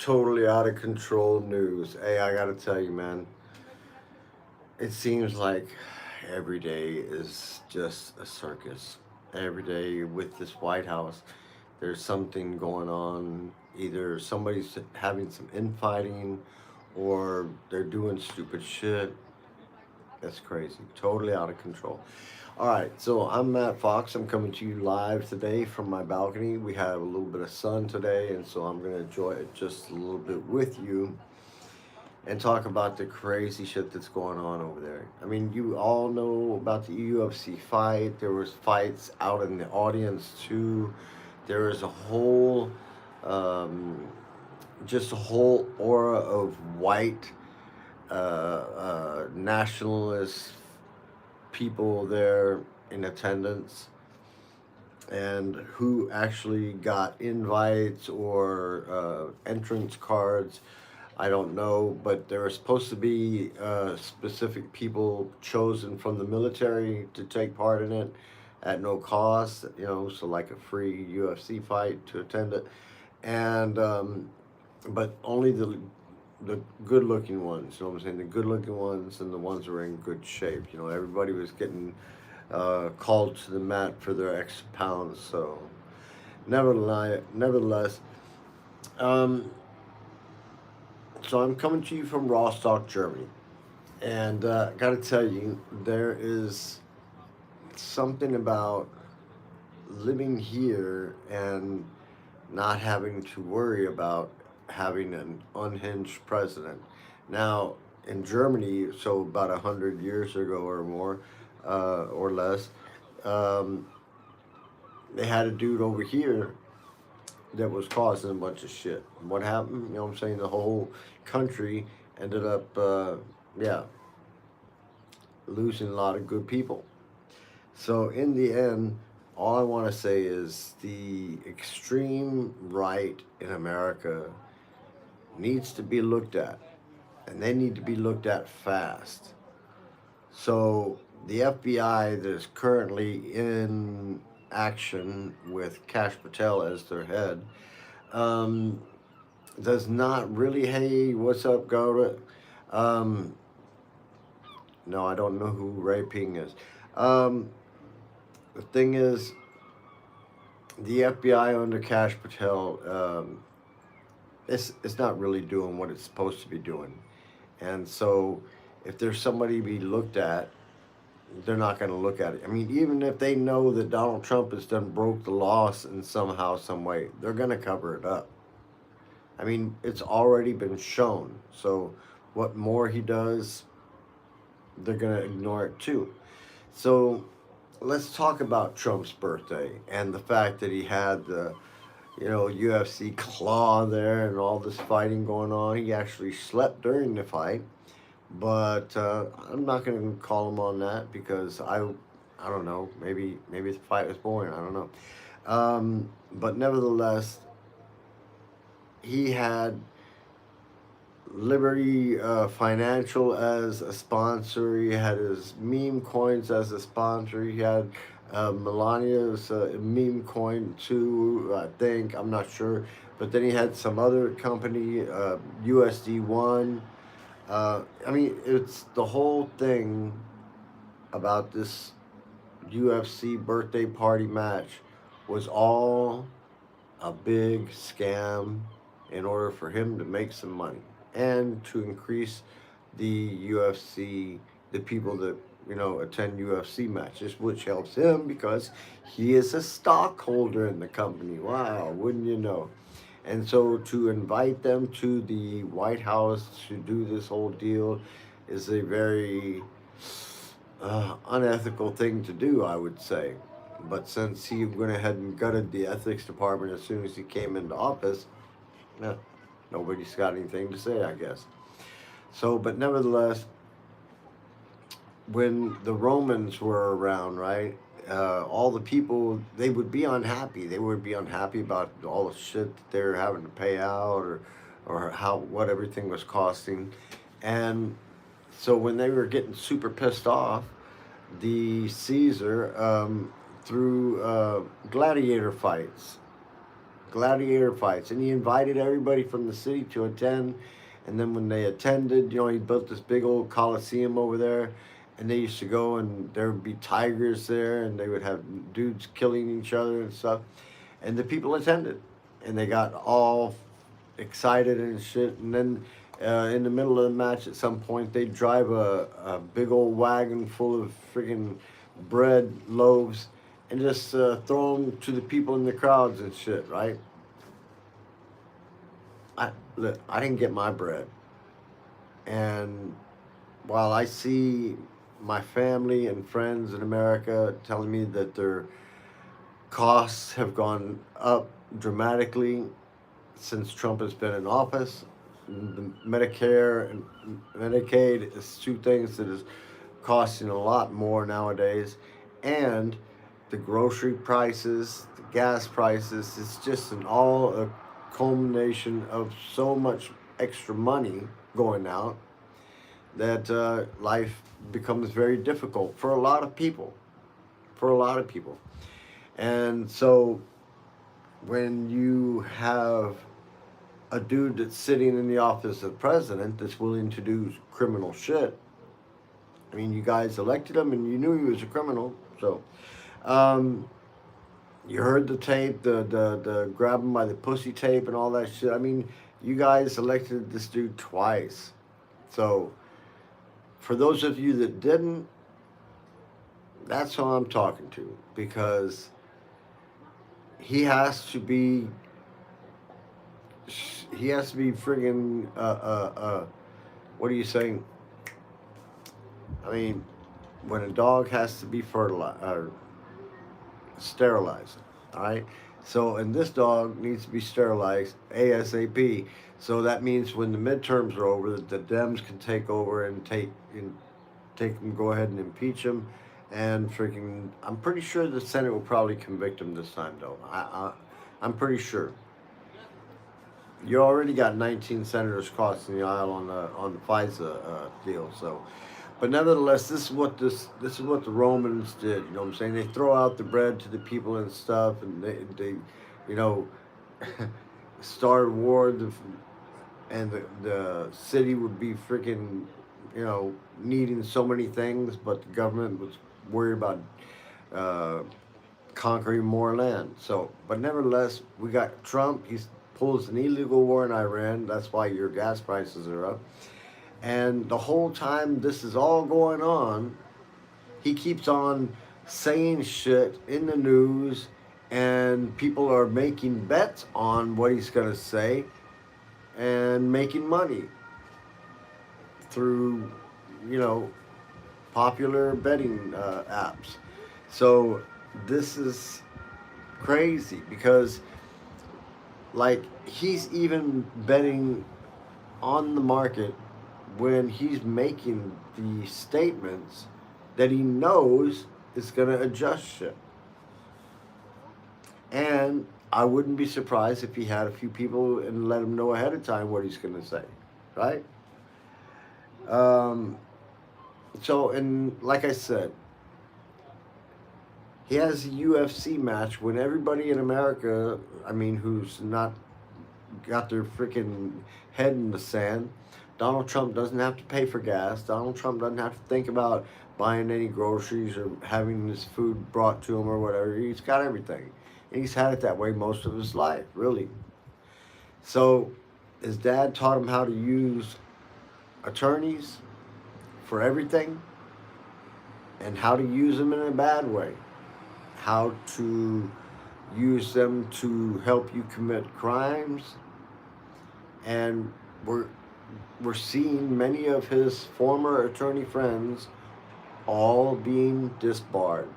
totally out of control news. Hey, I gotta tell you, man, it seems like every day is just a circus. Every day with this White House, there's something going on. Either somebody's having some infighting or they're doing stupid shit. That's crazy. Totally out of control. All right, so I'm Matt Fox. I'm coming to you live today from my balcony. We have a little bit of sun today, and so I'm going to enjoy it just a little bit with you and talk about the crazy shit that's going on over there. I mean, you all know about the UFC fight. There was fights out in the audience too. There is a whole, um, just a whole aura of white nationalist people there in attendance, and who actually got invites or entrance cards. I don't know, but there were supposed to be specific people chosen from the military to take part in it at no cost, so like a free UFC fight to attend it. And but only the good looking ones, you know what I'm saying? The good looking ones and the ones that were in good shape. Everybody was getting called to the mat for their extra pounds. So, nevertheless, um, so I'm coming to you from Rostock, Germany, and I got to tell you, there is something about living here and not having to worry about having an unhinged president. Now, in Germany, so about 100 years ago or more, or less, um, they had a dude over here that was causing a bunch of shit. What happened? You know what I'm saying? The whole country ended up, yeah, losing a lot of good people. So in the end, all I want to say is the extreme right in America needs to be looked at, and they need to be looked at fast. So the FBI that is currently in action with Cash Patel as their head um, does not really. Hey, what's up, Gota? Um, no, I don't know who Ray Ping is. Um, the thing is, the FBI under Cash Patel, it's not really doing what it's supposed to be doing. And so, if there's somebody to be looked at, they're not going to look at it. I mean, even if they know that Donald Trump has done broke the laws in somehow, some way, they're going to cover it up. I mean, it's already been shown. So, what more he does, they're going to ignore it too. So, let's talk about Trump's birthday and the fact that he had the UFC claw there and all this fighting going on. He actually slept during the fight, but I'm not going to call him on that because I don't know. Maybe the fight was boring. I don't know. But nevertheless, he had Liberty Financial as a sponsor. He had his meme coins as a sponsor. He had Melania's meme coin too, I think. I'm not sure. But then he had some other company, USD1. I mean, it's the whole thing about this UFC birthday party match was all a big scam in order for him to make some money and to increase the UFC, the people that attend UFC matches, which helps him because he is a stockholder in the company. Wow, wouldn't you know? And so to invite them to the White House to do this whole deal is a very unethical thing to do, I would say. But since he went ahead and gutted the ethics department as soon as he came into office, yeah, nobody's got anything to say, I guess. So, but nevertheless, when the Romans were around, right, all the people, they would be unhappy. They would be unhappy about all the shit that they were having to pay out, or what everything was costing. And so when they were getting super pissed off, the Caesar threw gladiator fights. gladiator fights, and he invited everybody from the city to attend. And then when they attended, he built this big old coliseum over there, and they used to go, and there would be tigers there, and they would have dudes killing each other and stuff. And the people attended, and they got all excited and shit. And then in the middle of the match, at some point, they drive a big old wagon full of freaking bread loaves and just throw them to the people in the crowds and shit, right? Look, I didn't get my bread, and while I see my family and friends in America telling me that their costs have gone up dramatically since Trump has been in office, the Medicare and Medicaid is two things that is costing a lot more nowadays, and the grocery prices, the gas prices, it's just an all a culmination of so much extra money going out that life becomes very difficult for a lot of people. For a lot of people. And so when you have a dude that's sitting in the office of president that's willing to do criminal shit, I mean, you guys elected him and you knew he was a criminal. So, um, you heard the tape, the grab him by the pussy tape and all that shit. I mean, you guys elected this dude twice. So, for those of you that didn't, that's who I'm talking to, because he has to be friggin' what are you saying? I mean, when a dog has to be fertilized or sterilized, all right. So, and this dog needs to be sterilized ASAP. So that means when the midterms are over, the Dems can take over and take him, go ahead and impeach him, and freaking. I'm pretty sure the Senate will probably convict him this time, though. I'm pretty sure. You already got 19 senators crossing the aisle on the FISA deal. So, but nevertheless, this is what the Romans did. You know what I'm saying? They throw out the bread to the people and stuff, and they you know, started war. And the city would be freaking, needing so many things, but the government was worried about uh, conquering more land. So, but nevertheless, we got Trump. He pulls an illegal war in Iran. That's why your gas prices are up. And the whole time this is all going on, he keeps on saying shit in the news, and people are making bets on what he's going to say and making money through, you know, popular betting apps. So this is crazy because, like, he's even betting on the market when he's making the statements that he knows is going to adjust shit. And I wouldn't be surprised if he had a few people and let him know ahead of time what he's going to say, right? Um, so, and like I said, he has a UFC match when everybody in America, I mean, who's not got their freaking head in the sand. Donald Trump doesn't have to pay for gas. Donald Trump doesn't have to think about buying any groceries or having his food brought to him or whatever. He's got everything. And he's had it that way most of his life, really. So his dad taught him how to use attorneys for everything and how to use them in a bad way. How to use them to help you commit crimes. And we're seeing many of his former attorney friends all being disbarred.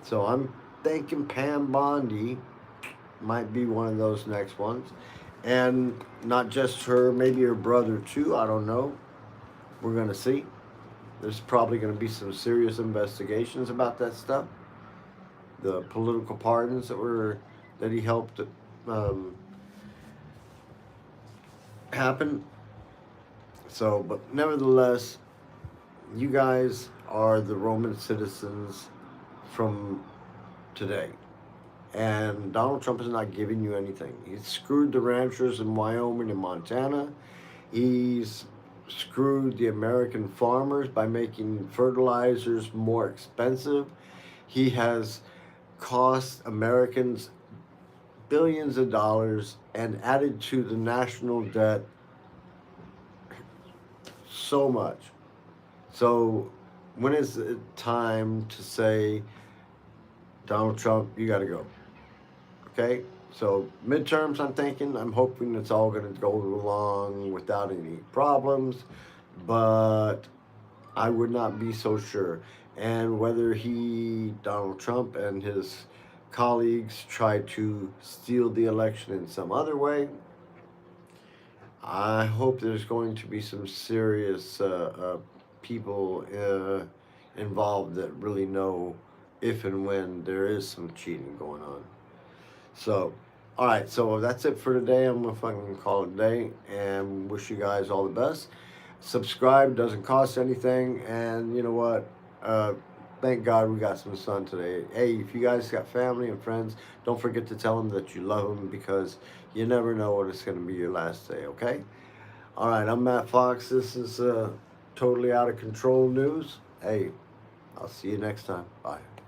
So I'm thinking Pam Bondi might be one of those next ones. And not just her, maybe her brother too, I don't know. We're going to see. There's probably going to be some serious investigations about that stuff. The political pardons that he helped um, happen. So, but nevertheless, you guys are the Roman citizens from today. And Donald Trump is not giving you anything. He's screwed the ranchers in Wyoming and Montana. He's screwed the American farmers by making fertilizers more expensive. He has cost Americans billions of dollars and added to the national debt so much. So, when is it time to say, Donald Trump, you got to go? Okay? So, midterms, I'm hoping it's all going to go along without any problems, but I would not be so sure. And whether Donald Trump, and his colleagues try to steal the election in some other way, I hope there's going to be some serious people involved that really know if and when there is some cheating going on. So, all right, so that's it for today. I'm gonna fucking call it a day and wish you guys all the best. Subscribe, doesn't cost anything, and you know what? Uh, thank God we got some sun today. Hey, if you guys got family and friends, don't forget to tell them that you love them, because you never know when it's gonna be your last day. Okay? All right, I'm Matt Fox. This is totally out of control news. Hey, I'll see you next time. Bye.